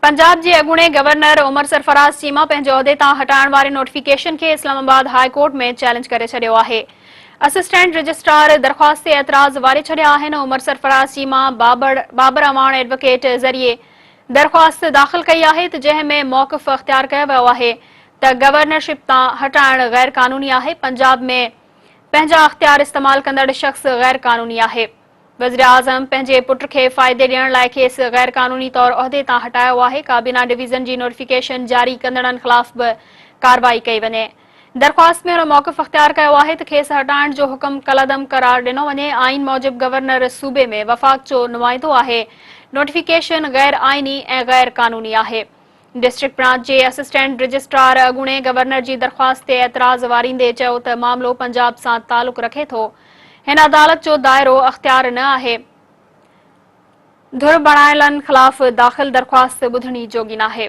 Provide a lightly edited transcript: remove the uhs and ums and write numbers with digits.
पंजाब जे अॻूणे गवर्नर उमर सरफराज़ चीमा पंहिंजे उहिदे तां हटाइण वारे नोटिफिकेशन खे इस्लामाबाद हाई कोर्ट में चैलेंज करे छॾियो आहे। असिस्टेंट रजिस्ट्रार दरख़्वास्त ते एतिराज़ वारे छॾिया आहिनि। उमर सरफराज़ चीमा बाबर अवान एडवोकेट ज़रिए दरख़्वास्त दाख़िल कई आहे त जंहिं में मौक़िफ़ अख़्तियार कयो वियो आहे त गवर्नरशिप तां हटाइण गैर क़ानूनी आहे। पंजाब में पंहिंजा अख़्तियार इस्तेमाल कंदड़ शख़्स गैर क़ानूनी आहे। वज़ीर आज़म पंहिंजे पुट खे फ़ाइदे ॾियण लाइ खेसि गैर क़ानूनी तौर उहिदे तां हटायो आहे। काबीना डिवीज़न जी नोटिफिकेशन जारी कंदड़नि ख़िलाफ़ बि कार्रवाई कई वञे। दरख़्वास्त में हुन मौक़िफ़ अख़्तियार कयो आहे त खेसि हटाइण जो हुकुम कलअदम करार ॾिनो वञे। आइन मूजिबि गवर्नर सूबे में वफ़ाक़ जो नुमाइंदो आहे। नोटिफिकेशन गैर आइनी ऐं गैर क़ानूनी आहे। डिस्ट्रिक्ट ब्रांच जे असिस्टेंट रजिस्ट्रार अॻूणे गवर्नर जी दरख़्वास्त ते एतिराज़ वारींदे चयो त मामिलो पंजाब सां तालुक़ रखे थो। हिन अदालत जो दाइरो अख़्तियार न आहे। धुर बणायलनि ख़िलाफ़ दाख़िल दरख़्वास्त ॿुधणी जोगी नाहे।